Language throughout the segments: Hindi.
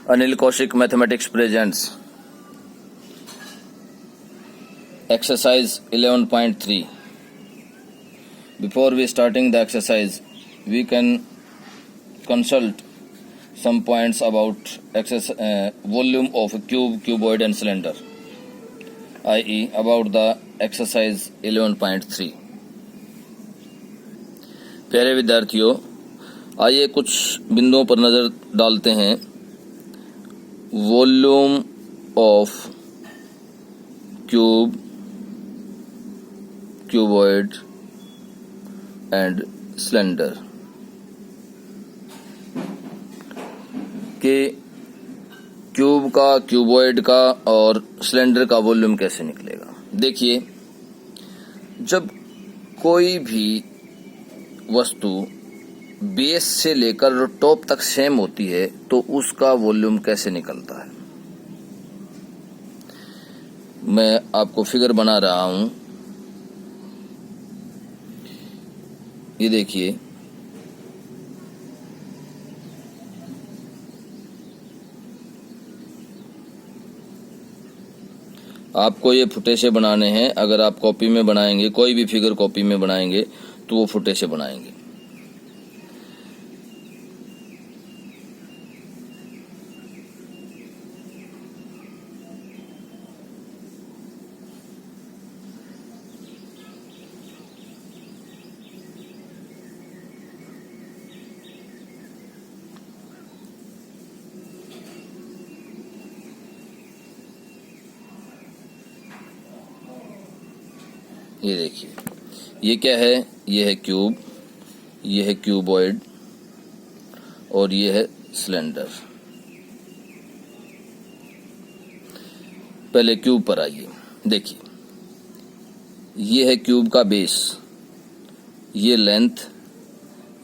Anil Kaushik Mathematics presents exercise 11.3. Before we starting the exercise, we can consult some points about volume of a cube, cuboid and cylinder, i.e. about the exercise 11.3. प्यारे विद्यार्थियों, आइए कुछ बिंदुओं पर नज़र डालते हैं। Volume of cube, cuboid and cylinder के क्यूब का, क्यूबॉइड का और सिलेंडर का वॉल्यूम कैसे निकलेगा। देखिए, जब कोई भी वस्तु बेस से लेकर टॉप तक सेम होती है तो उसका वॉल्यूम कैसे निकलता है। मैं आपको फिगर बना रहा हूं, ये देखिए, आपको ये फुटे से बनाने हैं। अगर आप कॉपी में बनाएंगे, कोई भी फिगर कॉपी में बनाएंगे तो वो फुटे से बनाएंगे। ये देखिए, ये क्या है, ये है क्यूब, ये है क्यूबॉइड और ये है सिलेंडर। पहले क्यूब पर आइए। देखिए, ये है क्यूब का बेस, ये लेंथ,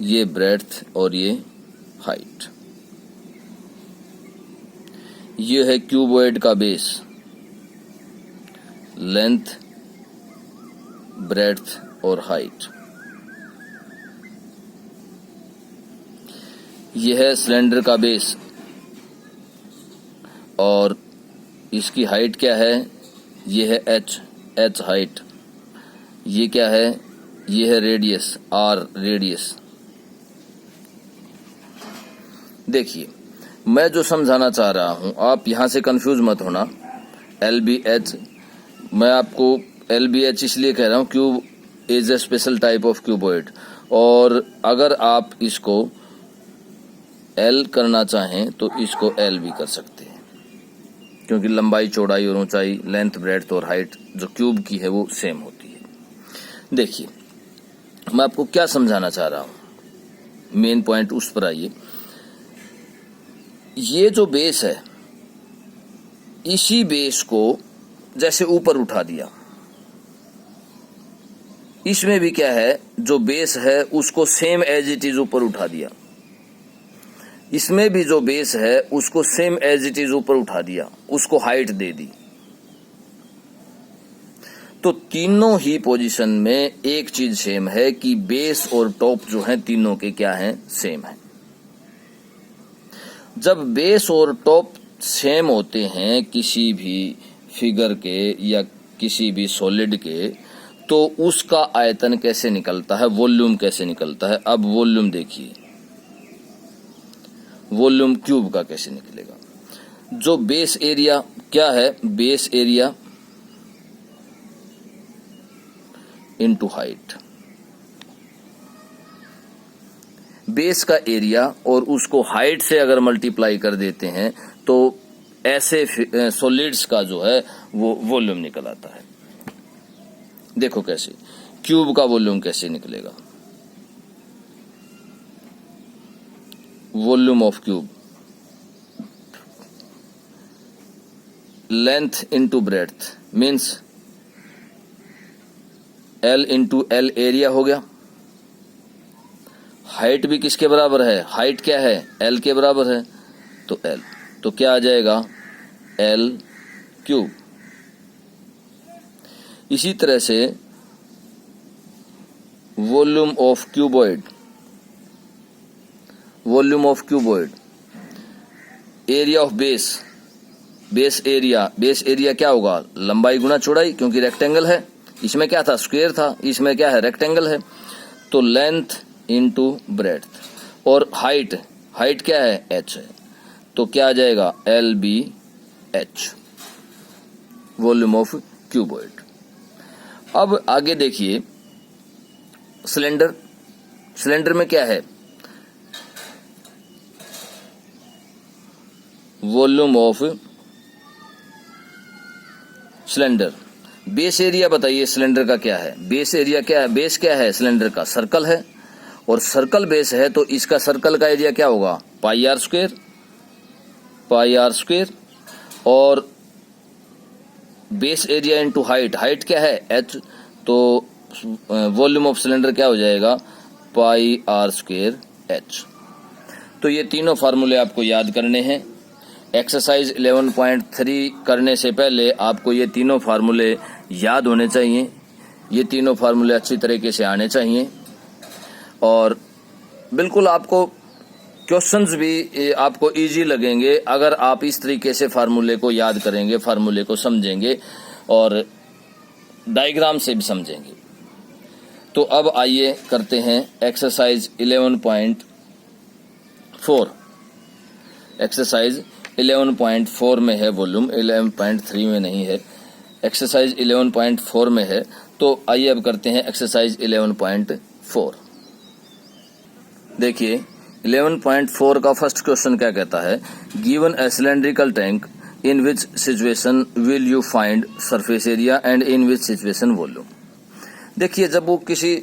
ये ब्रेड्थ और ये हाइट। ये है क्यूबॉइड का बेस, लेंथ, ब्रेड्थ और हाइट। यह है सिलेंडर का बेस और इसकी हाइट क्या है, यह है एच हाइट। ये क्या है, यह है रेडियस, आर रेडियस। देखिए, मैं जो समझाना चाह रहा हूं, आप यहां से कंफ्यूज मत होना। LBH, मैं आपको LBH इसलिए कह रहा हूँ, cube is a special type of cuboid. और अगर आप इसको L करना चाहें तो इसको L भी कर सकते हैं, क्योंकि लंबाई, चौड़ाई और ऊंचाई, लेंथ, ब्रेड्थ और हाइट जो क्यूब की है वो सेम होती है। देखिए, मैं आपको क्या समझाना चाह रहा हूँ, मेन पॉइंट उस पर आइए। ये जो बेस है, इसी बेस को जैसे ऊपर उठा दिया, इसमें भी क्या है, जो बेस है उसको सेम एज इट इज ऊपर उठा दिया। इसमें भी जो बेस है उसको सेम एज इट इज ऊपर उठा दिया, उसको हाइट दे दी। तो तीनों ही पोजीशन में एक चीज सेम है कि बेस और टॉप जो है तीनों के क्या हैं, सेम है। जब बेस और टॉप सेम होते हैं किसी भी फिगर के या किसी भी सॉलिड के, तो उसका आयतन कैसे निकलता है, वॉल्यूम कैसे निकलता है। अब वॉल्यूम देखिए, वॉल्यूम क्यूब का कैसे निकलेगा। जो बेस एरिया क्या है, base area into height. Base का एरिया और उसको हाइट से अगर मल्टीप्लाई कर देते हैं तो ऐसे सॉलिड्स का जो है वो वॉल्यूम निकल आता है। देखो कैसे, क्यूब का वॉल्यूम कैसे निकलेगा। Volume of cube, length into breadth means L into L area हो गया। हाइट भी किसके बराबर है, हाइट क्या है, L के बराबर है, तो L, तो क्या आ जाएगा, L क्यूब। इसी तरह से volume of cuboid, volume of cuboid area of base, base area क्या होगा, लंबाई गुना चौड़ाई, क्योंकि रेक्टेंगल है, इसमें क्या था स्क्वायर था, इसमें क्या है रेक्टेंगल है, तो लेंथ इनटू ब्रेड्थ, और हाइट क्या है h है, तो क्या आ जाएगा LBH, वॉल्यूम ऑफ क्यूबॉइड। अब आगे देखिए सिलेंडर में क्या है, volume of cylinder. Base area बताइए सिलेंडर का क्या है, बेस एरिया क्या है, बेस क्या है सिलेंडर का, सर्कल है, और सर्कल बेस है तो इसका सर्कल का एरिया क्या होगा पाई आर स्क्वायर, और बेस एरिया इनटू हाइट क्या है h, तो वॉल्यूम ऑफ सिलेंडर क्या हो जाएगा पाई आर स्क्वायर h। तो ये तीनों फार्मूले आपको याद करने हैं। एक्सरसाइज 11.3 करने से पहले आपको ये तीनों फार्मूले याद होने चाहिए, ये तीनों फार्मूले अच्छी तरीके से आने चाहिए, और बिल्कुल आपको क्वेश्चंस भी आपको इजी लगेंगे अगर आप इस तरीके से फार्मूले को याद करेंगे, फार्मूले को समझेंगे और डायग्राम से भी समझेंगे। तो अब आइए करते हैं एक्सरसाइज 11.4। एक्सरसाइज 11.4 में है वॉल्यूम, 11.3 में नहीं है, एक्सरसाइज 11.4 में है। तो आइए अब करते हैं एक्सरसाइज 11.4। देखिए 11.4 का फर्स्ट क्वेश्चन क्या कहता है, given A cylindrical tank in which situation will you find surface area and in which situation volume. देखिए जब वो किसी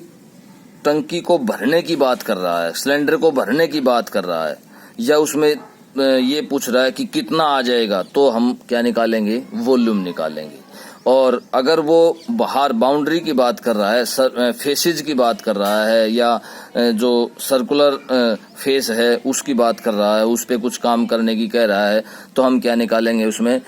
टंकी को भरने की बात कर रहा है, सिलेंडर को भरने की बात कर रहा है, या उसमें ये पूछ रहा है कि कितना आ जाएगा, तो हम क्या निकालेंगे वॉल्यूम निकालेंगे। और अगर वो बाहर बाउंड्री की बात कर रहा है, फेसेज की बात कर रहा है, या जो सर्कुलर फेस है उसकी बात कर रहा है, उस पे कुछ काम करने की कह रहा है, तो हम क्या निकालेंगे उसमें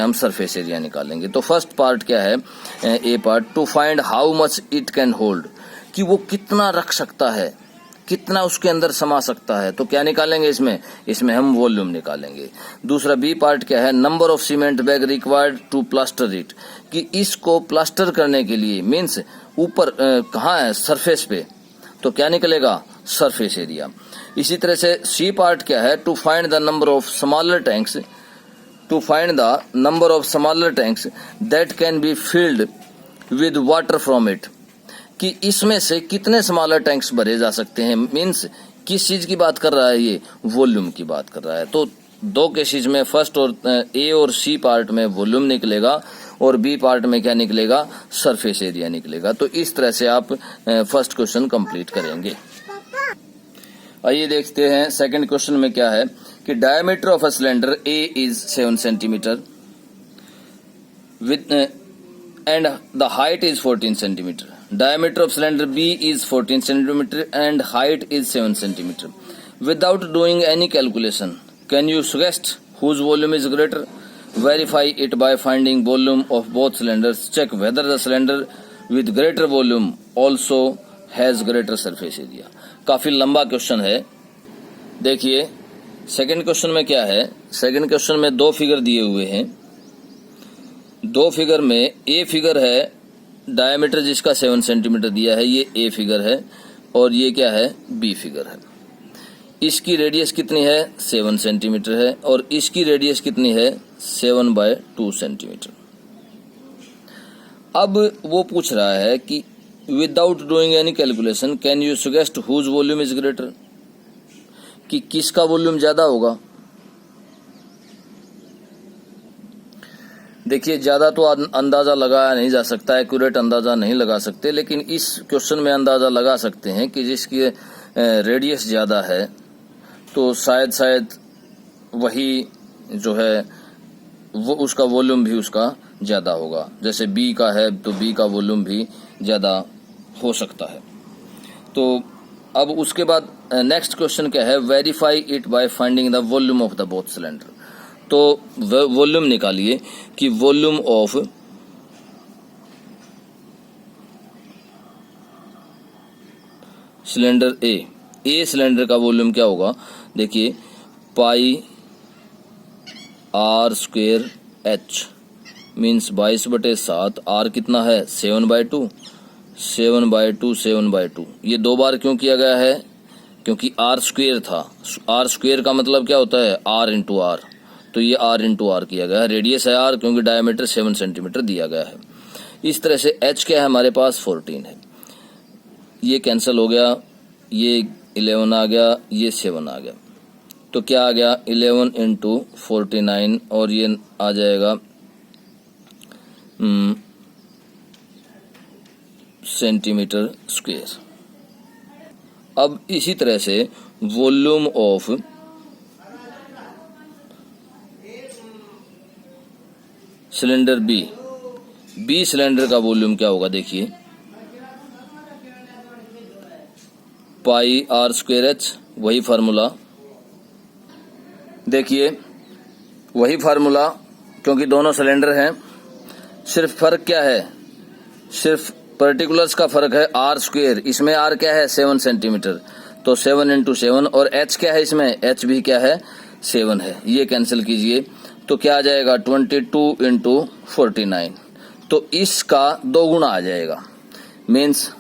हम सरफेस एरिया निकालेंगे। तो फर्स्ट पार्ट क्या है, a part, to find how much it can hold, कि वो कितना रख सकता है, कितना उसके अंदर समा सकता है, तो क्या निकालेंगे इसमें हम वॉल्यूम निकालेंगे। दूसरा बी पार्ट क्या है, number of cement bag required to plaster it, कि इसको प्लास्टर करने के लिए मीन्स ऊपर कहाँ है सरफेस पे, तो क्या निकलेगा सरफेस एरिया। इसी तरह से सी पार्ट क्या है, to find the number of smaller tanks, to find the number of smaller tanks that can be filled with water from it, कि इसमें से कितने स्मॉलर टैंक्स भरे जा सकते हैं। मीन्स किस चीज की बात कर रहा है, ये वॉल्यूम की बात कर रहा है। तो दो केसेस में फर्स्ट और ए और सी पार्ट में वॉल्यूम निकलेगा और बी पार्ट में क्या निकलेगा सरफेस एरिया निकलेगा। तो इस तरह से आप फर्स्ट क्वेश्चन कंप्लीट करेंगे। आइए देखते हैं सेकंड क्वेश्चन में क्या है कि diameter of a cylinder A is 7 centimetre with and the height is 14 centimetre. Diameter of cylinder B is 14 centimeter and height is 7 centimeter. Without doing any calculation, can you suggest whose volume is greater? Verify it by finding volume of both cylinders. Check whether the cylinder with greater volume also has greater surface area. काफी लंबा क्वेश्चन है। देखिए सेकंड क्वेश्चन में क्या है, सेकंड क्वेश्चन में दो फिगर दिए हुए हैं। दो फिगर में ए फिगर है डायमीटर जिसका 7 सेंटीमीटर दिया है, ये ए फिगर है, और ये क्या है बी फिगर है। इसकी रेडियस कितनी है 7 सेंटीमीटर है, और इसकी रेडियस कितनी है 7/2 सेंटीमीटर। अब वो पूछ रहा है कि without doing any calculation can you suggest whose volume is greater, कि किसका वॉल्यूम ज्यादा होगा। देखिए ज्यादा तो अंदाजा लगाया नहीं जा सकता, एक्यूरेट अंदाजा नहीं लगा सकते, लेकिन इस क्वेश्चन में अंदाजा लगा सकते हैं कि जिसकी रेडियस ज्यादा है तो शायद वही जो है वो उसका वॉल्यूम भी उसका ज्यादा होगा। जैसे बी का है तो बी का वॉल्यूम भी ज्यादा हो सकता है। तो अब उसके बाद नेक्स्ट क्वेश्चन क्या है, verify it by finding the volume of the both cylinder. तो वॉल्यूम निकालिए कि volume of cylinder A cylinder का वॉल्यूम क्या होगा। देखिए pi are square h means 22/7। R कितना है 7/2, 7/2, 7/2। ये 2 बार क्यों किया गया है? क्योंकि आर स्क्वेयर था। आर स्क्वेयर का मतलब क्या होता है? R into R. तो ये आर इंटू आर किया गया है। रेडियस है आर क्योंकि डायमीटर 7 सेंटीमीटर दिया गया है। इस तरह से एच क्या है हमारे पास 14 है। ये कैंसिल हो गया, ये 11 आ गया, ये 7 आ गया। तो क्या आ गया 11 इंटू 49 और ये आ जाएगा सेंटीमीटर स्क्वेयर। अब इसी तरह से volume of cylinder B cylinder का वॉल्यूम क्या होगा? देखिए पाई आर स्क्वेयर एच, वही फार्मूला। देखिए वही फार्मूला, क्योंकि दोनों सिलेंडर हैं। सिर्फ फर्क क्या है? सिर्फ पर्टिकुलर्स का फर्क है आर स्क्वेयर। इसमें आर क्या है 7 सेंटीमीटर, तो 7 इंटू 7। और एच क्या है इसमें? एच भी क्या है 7 है। ये कैंसिल कीजिए तो क्या आ जाएगा 22 इंटू 49। तो इसका 2 गुना आ जाएगा, मीन्स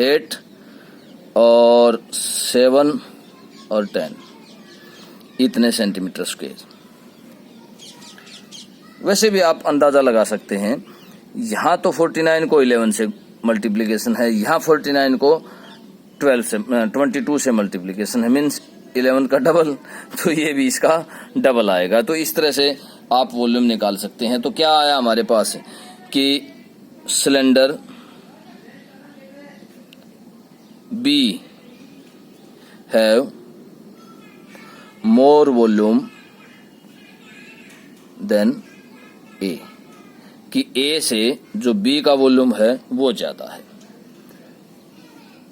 8 और 7 और 10, इतने सेंटीमीटर स्क्वेयर। वैसे भी आप अंदाजा लगा सकते हैं, यहाँ तो 49 को 11 से मल्टीप्लिकेशन है, यहाँ 49 को 22 से मल्टीप्लिकेशन है, मीन्स 11 का डबल। तो ये भी इसका डबल आएगा। तो इस तरह से आप वॉल्यूम निकाल सकते हैं। तो क्या आया हमारे पास कि cylinder B have more volume than A, कि ए से जो बी का वॉल्यूम है वो ज्यादा है।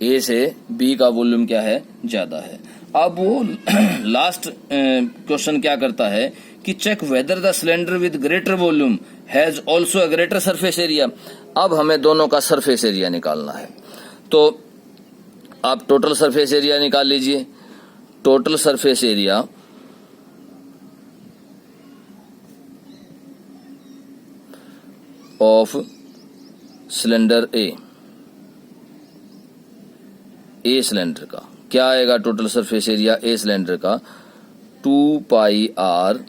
ए से बी का वॉल्यूम क्या है? ज्यादा है। अब वो लास्ट क्वेश्चन क्या करता है कि check whether the cylinder with greater volume has also a greater surface area. अब हमें दोनों का सरफेस एरिया निकालना है। तो आप टोटल सरफेस एरिया निकाल लीजिए। Total surface area of cylinder A cylinder का क्या आएगा? Total surface area A cylinder का 2 pi r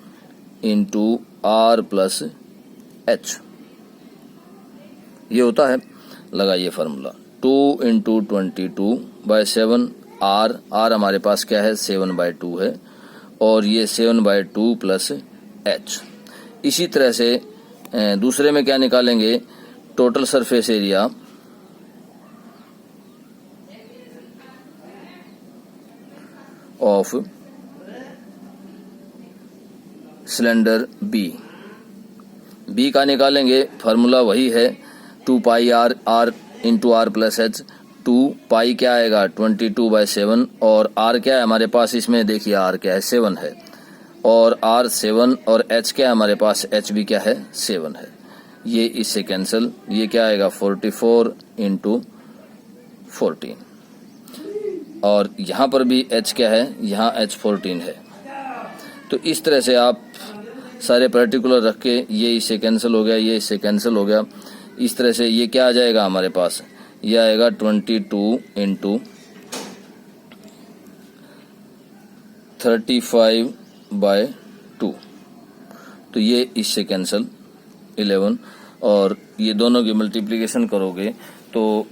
into r plus h, ये होता है। लगाइए फार्मूला 2 इंटू 22/7। आर हमारे पास क्या है 7/2 है, और ये 7/2 प्लस एच। इसी तरह से दूसरे में क्या निकालेंगे? Total surface area of cylinder B का निकालेंगे। फार्मूला वही है 2 pi r into r plus h. 2 pi क्या आएगा 22/7, और आर क्या है हमारे पास इसमें? देखिए आर क्या है 7 है, और आर 7, और एच क्या है हमारे पास? एच भी क्या है 7 है। ये इससे कैंसिल, ये क्या आएगा 44 इंटू 14, और यहाँ पर भी एच क्या है? यहाँ एच 14 है। तो इस तरह से आप सारे पर्टिकुलर रख के, ये इससे कैंसिल हो गया, ये इससे कैंसिल हो गया। इस तरह से ये क्या आ जाएगा हमारे पास? ये आएगा 22 इंटू 35/2। तो ये इससे कैंसिल 11, और ये दोनों की मल्टीप्लिकेशन करोगे तो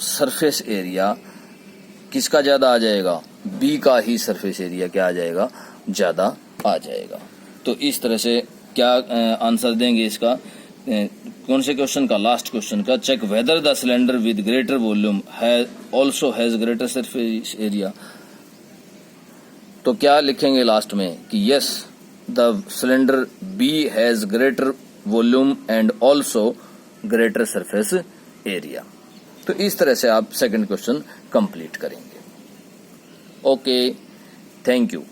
सरफेस एरिया किसका ज्यादा आ जाएगा? बी का ही सरफेस एरिया क्या आ जाएगा? ज्यादा आ जाएगा। तो इस तरह से क्या आंसर देंगे इसका? कौन से क्वेश्चन का? लास्ट क्वेश्चन का। Check whether the cylinder with greater volume also has greater surface area. तो क्या लिखेंगे लास्ट में कि yes the cylinder B has greater volume and also greater surface area. तो इस तरह से आप सेकंड क्वेश्चन कंप्लीट करेंगे। Okay, thank you.